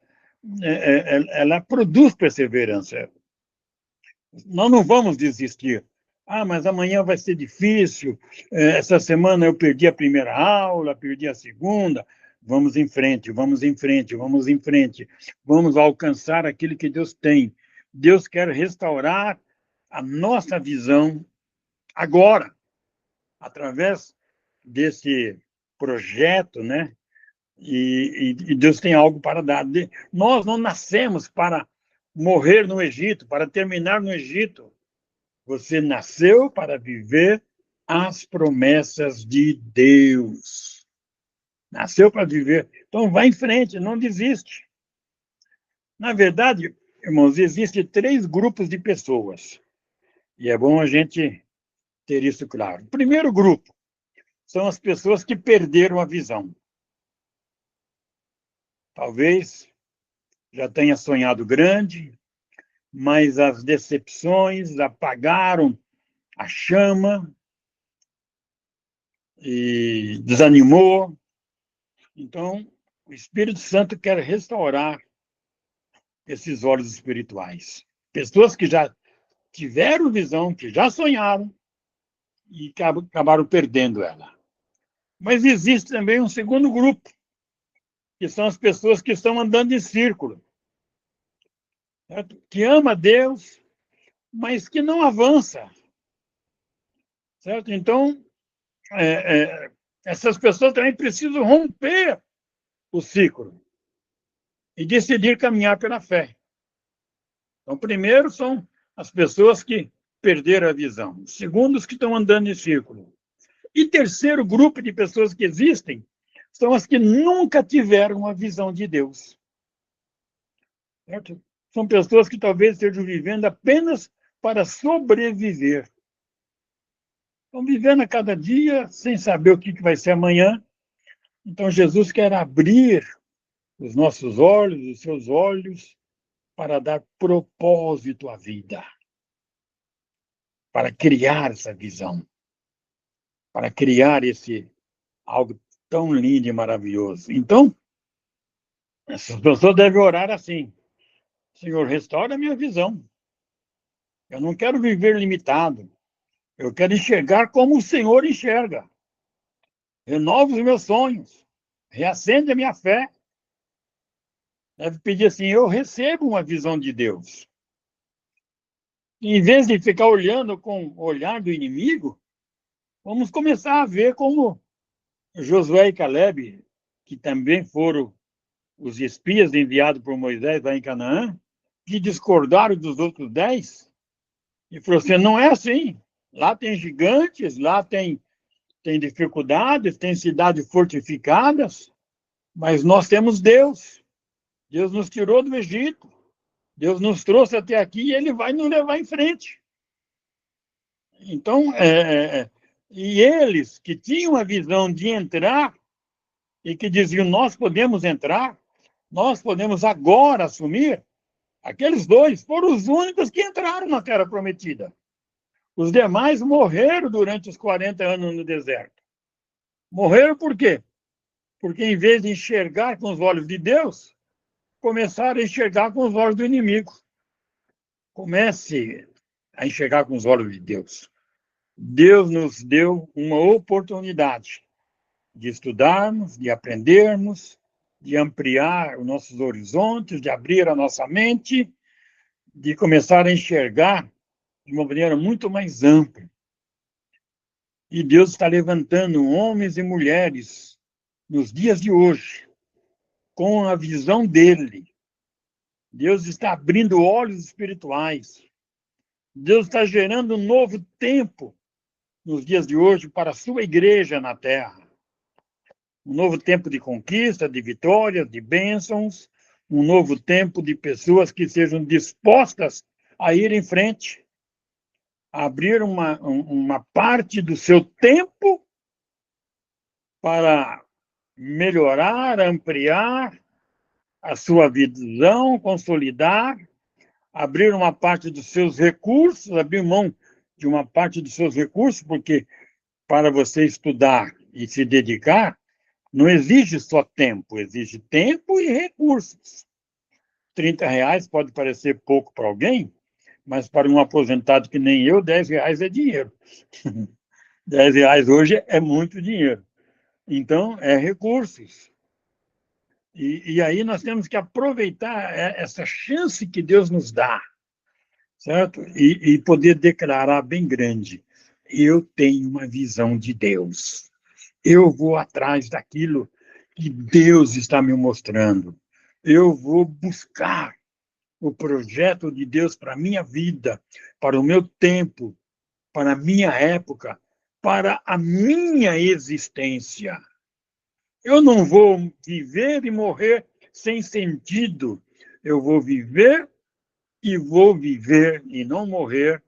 ela produz perseverança. Nós não vamos desistir. Ah, mas amanhã vai ser difícil. Essa semana eu perdi a primeira aula, perdi a segunda. Vamos em frente, vamos em frente, vamos em frente. Vamos alcançar aquilo que Deus tem. Deus quer restaurar a nossa visão agora, através desse projeto, né? E Deus tem algo para dar. Nós não nascemos para morrer no Egito, para terminar no Egito. Você nasceu para viver as promessas de Deus. Nasceu para viver. Então, vá em frente, não desiste. Na verdade, irmãos, existem 3 grupos de pessoas. E é bom a gente ter isso claro. O primeiro grupo são as pessoas que perderam a visão. Talvez já tenha sonhado grande, mas as decepções apagaram a chama e desanimou. Então, o Espírito Santo quer restaurar esses olhos espirituais. Pessoas que já tiveram visão, que já sonharam e acabaram perdendo ela. Mas existe também um segundo grupo, que são as pessoas que estão andando em círculo, certo? Que ama Deus, mas que não avança, certo? Então, essas pessoas também precisam romper o ciclo e decidir caminhar pela fé. Então, primeiro são as pessoas que perderam a visão. Segundo, os que estão andando em círculo. E terceiro grupo de pessoas que existem são as que nunca tiveram a visão de Deus. Certo? São pessoas que talvez estejam vivendo apenas para sobreviver. Estão vivendo a cada dia sem saber o que vai ser amanhã. Então, Jesus quer abrir os nossos olhos, os seus olhos, para dar propósito à vida, para criar essa visão, para criar esse algo tão lindo e maravilhoso. Então, essas pessoas devem orar assim: Senhor, restaura a minha visão. Eu não quero viver limitado. Eu quero enxergar como o Senhor enxerga. Renova os meus sonhos. Reacende a minha fé. Deve pedir assim: eu recebo uma visão de Deus. Em vez de ficar olhando com o olhar do inimigo, vamos começar a ver como Josué e Caleb, que também foram os espias enviados por Moisés lá em Canaã, que discordaram dos outros 10, e falou assim: não é assim. Lá tem gigantes, lá tem dificuldades, tem cidades fortificadas, mas nós temos Deus. Deus nos tirou do Egito. Deus nos trouxe até aqui e Ele vai nos levar em frente. Então, e eles que tinham a visão de entrar e que diziam: nós podemos entrar, nós podemos agora assumir, aqueles 2 foram os únicos que entraram na Terra Prometida. Os demais morreram durante os 40 anos no deserto. Morreram por quê? Porque em vez de enxergar com os olhos de Deus, começaram a enxergar com os olhos do inimigo. Comece a enxergar com os olhos de Deus. Deus nos deu uma oportunidade de estudarmos, de aprendermos, de ampliar os nossos horizontes, de abrir a nossa mente, de começar a enxergar de uma maneira muito mais ampla. E Deus está levantando homens e mulheres nos dias de hoje, com a visão dele. Deus está abrindo olhos espirituais. Deus está gerando um novo tempo nos dias de hoje para a sua igreja na terra. Um novo tempo de conquista, de vitórias, de bênçãos, um novo tempo de pessoas que sejam dispostas a ir em frente, a abrir uma parte do seu tempo para melhorar, ampliar a sua visão, consolidar, abrir uma parte dos seus recursos, abrir mão de uma parte dos seus recursos, porque para você estudar e se dedicar, não exige só tempo, exige tempo e recursos. R$30 pode parecer pouco para alguém, mas para um aposentado que nem eu, R$10 é dinheiro. R$10 hoje é muito dinheiro. Então, é recursos. E aí nós temos que aproveitar essa chance que Deus nos dá, certo? E poder declarar bem grande: eu tenho uma visão de Deus. Eu vou atrás daquilo que Deus está me mostrando. Eu vou buscar o projeto de Deus para a minha vida, para o meu tempo, para a minha época, para a minha existência. Eu não vou viver e morrer sem sentido. Eu vou viver e não morrer,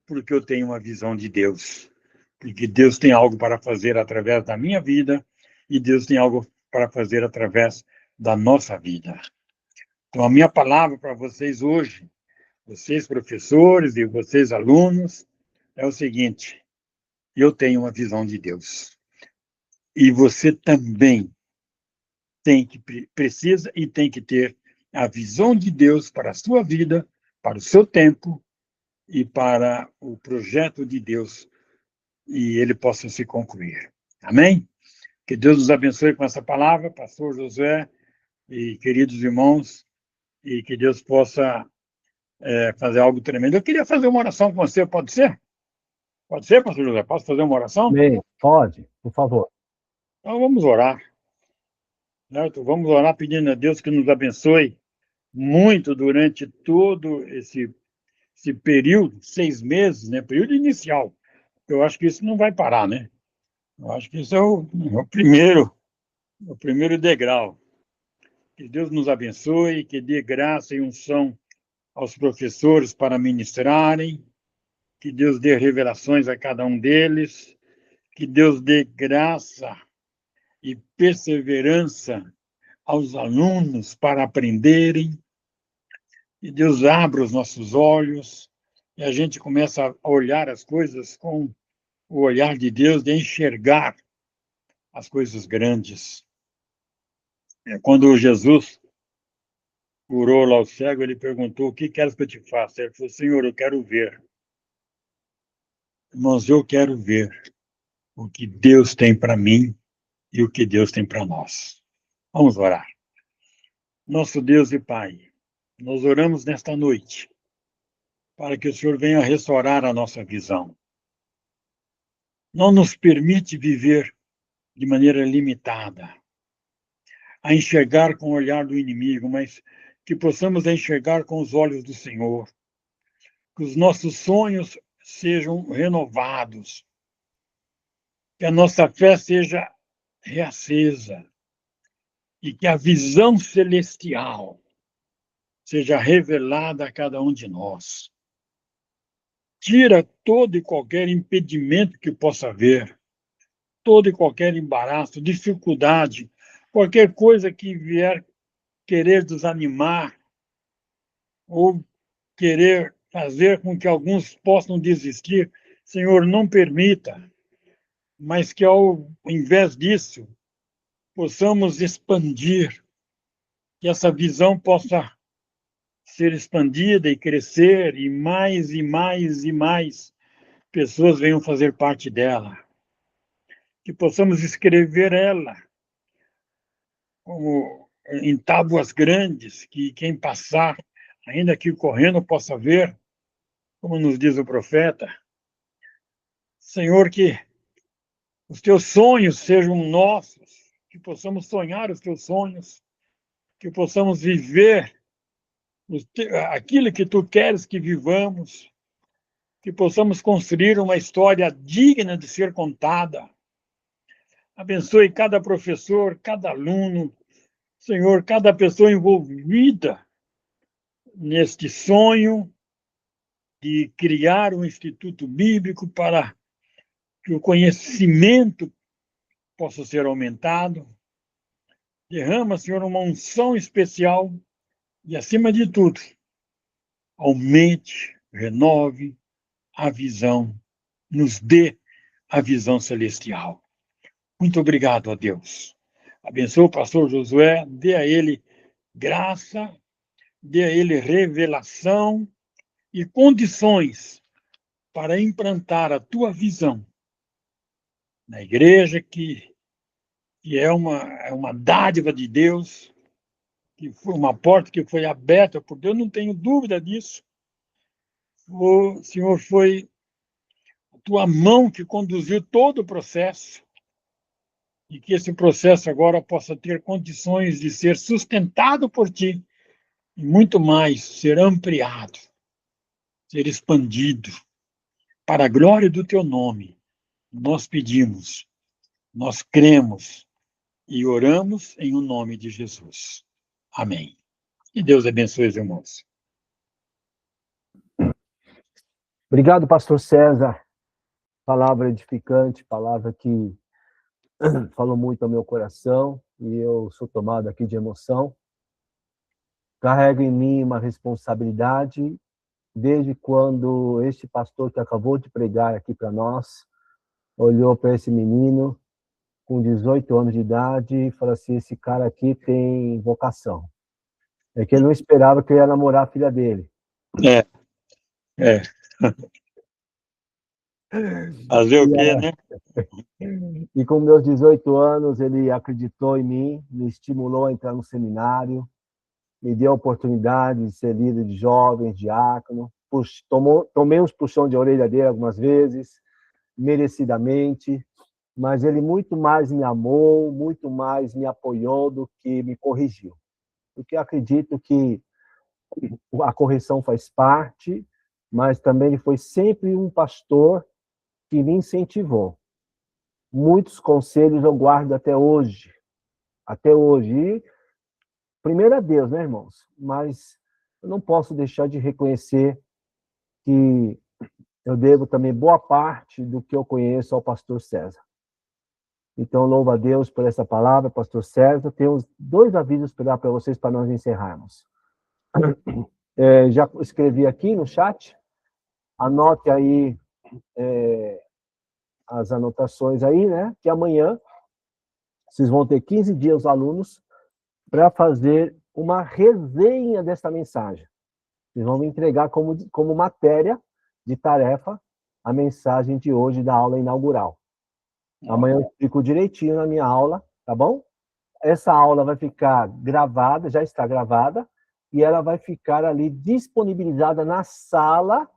porque eu tenho uma visão de Deus. porque Deus tem algo para fazer através da minha vida e Deus tem algo para fazer através da nossa vida. Então, a minha palavra para vocês hoje, vocês professores e vocês alunos, é o seguinte: eu tenho uma visão de Deus. E você também precisa e tem que ter a visão de Deus para a sua vida, para o seu tempo e para o projeto de Deus, e ele possa se concluir. Amém? Que Deus nos abençoe com essa palavra, pastor Josué e queridos irmãos, e que Deus possa fazer algo tremendo. Eu queria fazer uma oração com você, pode ser? Pode ser, pastor José? Posso fazer uma oração? Bem, pode, por favor. Então vamos orar. Certo? Vamos orar pedindo a Deus que nos abençoe muito durante todo esse período, 6 meses, né? Período inicial. Eu acho que isso não vai parar, né? Eu acho que isso é o primeiro degrau. Que Deus nos abençoe, que dê graça e unção aos professores para ministrarem, que Deus dê revelações a cada um deles, que Deus dê graça e perseverança aos alunos para aprenderem, e Deus abra os nossos olhos e a gente começa a olhar as coisas com o olhar de Deus, de enxergar as coisas grandes. Quando Jesus curou lá o cego, ele perguntou: o que queres que eu te faça? Ele falou: Senhor, eu quero ver. Irmãos, eu quero ver o que Deus tem para mim e o que Deus tem para nós. Vamos orar. Nosso Deus e Pai, nós oramos nesta noite para que o Senhor venha restaurar a nossa visão. Não nos permite viver de maneira limitada, a enxergar com o olhar do inimigo, mas que possamos enxergar com os olhos do Senhor, que os nossos sonhos sejam renovados, que a nossa fé seja reacesa e que a visão celestial seja revelada a cada um de nós. Tira todo e qualquer impedimento que possa haver, todo e qualquer embaraço, dificuldade, qualquer coisa que vier querer desanimar ou querer fazer com que alguns possam desistir. Senhor, não permita, mas que ao invés disso, possamos expandir, que essa visão possa ser expandida e crescer, e mais e mais e mais pessoas venham fazer parte dela. Que possamos escrever ela como em tábuas grandes, que quem passar, ainda que correndo, possa ver, como nos diz o profeta. Senhor, que os teus sonhos sejam nossos, que possamos sonhar os teus sonhos, que possamos viver aquilo que tu queres que vivamos, que possamos construir uma história digna de ser contada. Abençoe cada professor, cada aluno, Senhor, cada pessoa envolvida neste sonho de criar um instituto bíblico para que o conhecimento possa ser aumentado. Derrama, Senhor, uma unção especial e, acima de tudo, aumente, renove a visão, nos dê a visão celestial. Muito obrigado a Deus. Abençoe o pastor Josué, dê a ele graça, dê a ele revelação e condições para implantar a tua visão na igreja, que é uma dádiva de Deus, que foi uma porta que foi aberta por Deus, não tenho dúvida disso. O Senhor, foi a tua mão que conduziu todo o processo, e que esse processo agora possa ter condições de ser sustentado por ti, e muito mais, ser ampliado, ser expandido, para a glória do teu nome. Nós pedimos, nós cremos e oramos em o nome de Jesus. Amém. Que Deus abençoe os irmãos. Obrigado, pastor César. Palavra edificante, palavra que falou muito ao meu coração, e eu sou tomado aqui de emoção. Carrego em mim uma responsabilidade desde quando este pastor que acabou de pregar aqui para nós olhou para esse menino com 18 anos de idade e falou assim: esse cara aqui tem vocação. É que ele não esperava que eu ia namorar a filha dele. É. Fazer o quê, né? E com meus 18 anos, ele acreditou em mim, me estimulou a entrar no seminário, me deu a oportunidade de ser líder de jovens, diácono. Tomei uns puxão de orelha dele algumas vezes, merecidamente, mas ele muito mais me amou, muito mais me apoiou do que me corrigiu. Porque acredito que a correção faz parte, mas também ele foi sempre um pastor que me incentivou. Muitos conselhos eu guardo até hoje. Até hoje. E, primeiro a Deus, né, irmãos? Mas eu não posso deixar de reconhecer que eu devo também boa parte do que eu conheço ao pastor César. Então, louvo a Deus por essa palavra, pastor César. Temos 2 avisos para dar para vocês para nós encerrarmos. Já escrevi aqui no chat. Anote aí as anotações aí, né? Que amanhã vocês vão ter 15 dias, os alunos, para fazer uma resenha dessa mensagem. Vocês vão me entregar como matéria de tarefa a mensagem de hoje da aula inaugural. Amanhã eu explico direitinho na minha aula, tá bom? Essa aula vai ficar gravada, já está gravada, e ela vai ficar ali disponibilizada na sala,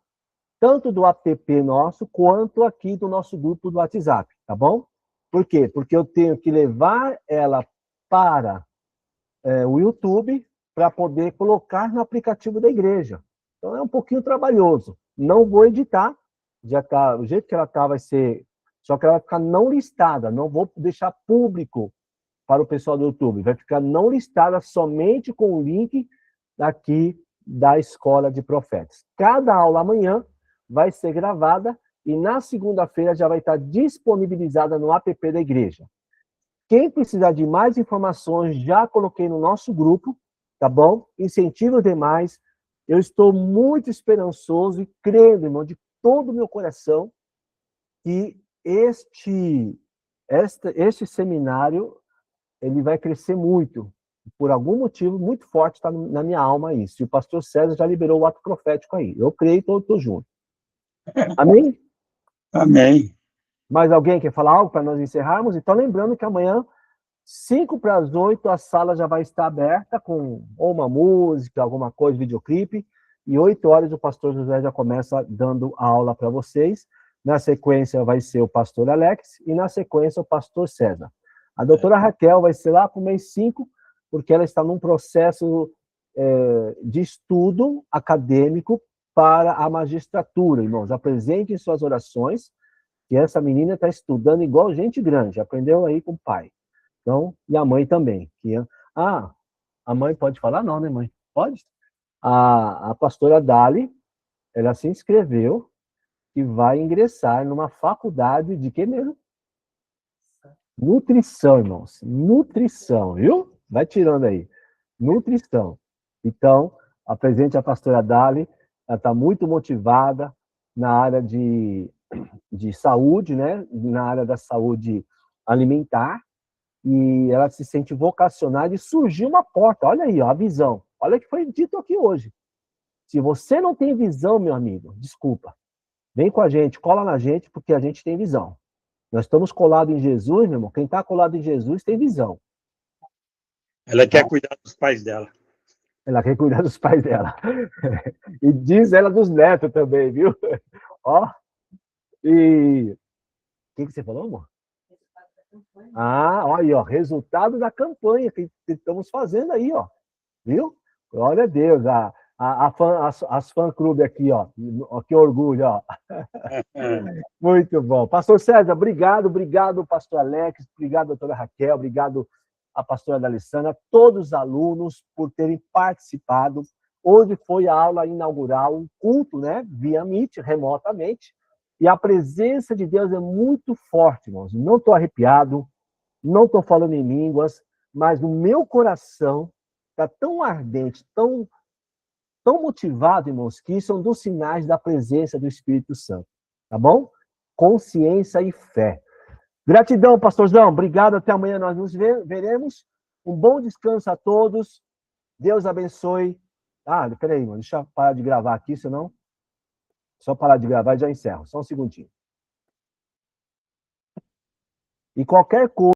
tanto do app nosso, quanto aqui do nosso grupo do WhatsApp, tá bom? Por quê? Porque eu tenho que levar ela para o YouTube para poder colocar no aplicativo da igreja. Então é um pouquinho trabalhoso. Não vou editar, já tá, o jeito que ela está vai ser, só que ela vai ficar não listada, não vou deixar público para o pessoal do YouTube, vai ficar não listada somente com o link aqui da Escola de Profetas. Cada aula amanhã vai ser gravada e na segunda-feira já vai estar disponibilizada no app da igreja. Quem precisar de mais informações, já coloquei no nosso grupo, tá bom? Incentivo demais. Eu estou muito esperançoso e crendo, irmão, de todo o meu coração, que este seminário ele vai crescer muito. Por algum motivo muito forte está na minha alma isso. E o pastor César já liberou o ato profético aí. Eu creio e estou junto. Amém? Amém. Mais alguém quer falar algo para nós encerrarmos? Então, lembrando que amanhã, 7:55, a sala já vai estar aberta com ou uma música, alguma coisa, videoclipe, e 8h o pastor José já começa dando a aula para vocês. Na sequência vai ser o pastor Alex e na sequência o pastor César. A doutora Raquel vai ser lá para o mês 5, porque ela está num processo de estudo acadêmico para a magistratura. Irmãos, apresentem suas orações, que essa menina está estudando igual gente grande, aprendeu aí com o pai. Então, e a mãe também. A mãe pode falar? Não, né, mãe? Pode? A pastora Dali, ela se inscreveu e vai ingressar numa faculdade de quê mesmo? Nutrição, irmãos. Nutrição, viu? Vai tirando aí. Nutrição. Então, apresente a pastora Dali, ela está muito motivada na área de saúde, né? Na área da saúde alimentar, e ela se sente vocacionada e surgiu uma porta. Olha aí, ó, a visão. Olha o que foi dito aqui hoje. Se você não tem visão, meu amigo, desculpa. Vem com a gente, cola na gente, porque a gente tem visão. Nós estamos colados em Jesus, meu irmão. Quem está colado em Jesus tem visão. Ela quer cuidar dos pais dela. Ela quer cuidar dos pais dela. E diz ela dos netos também, viu? Ó. E o que você falou, amor? Olha aí, ó, resultado da campanha que estamos fazendo aí, ó. Viu? Glória a Deus. As fã-clube aqui, ó. Que orgulho, ó. Muito bom. Pastor César, obrigado, pastor Alex, obrigado, doutora Raquel, obrigado a pastora D'Alessandra, todos os alunos por terem participado. Hoje foi a aula inaugural, um culto, né, via Meet, remotamente, E a presença de Deus é muito forte, irmãos. Não estou arrepiado, não estou falando em línguas, mas o meu coração está tão ardente, tão motivado, irmãos, que isso é um dos sinais da presença do Espírito Santo. Tá bom? Consciência e fé. Gratidão, pastorzão. Obrigado. Até amanhã nós nos veremos. Um bom descanso a todos. Deus abençoe. Ah, peraí, mano. Deixa eu parar de gravar aqui, senão... Só parar de gravar e já encerro. Só um segundinho. E qualquer coisa...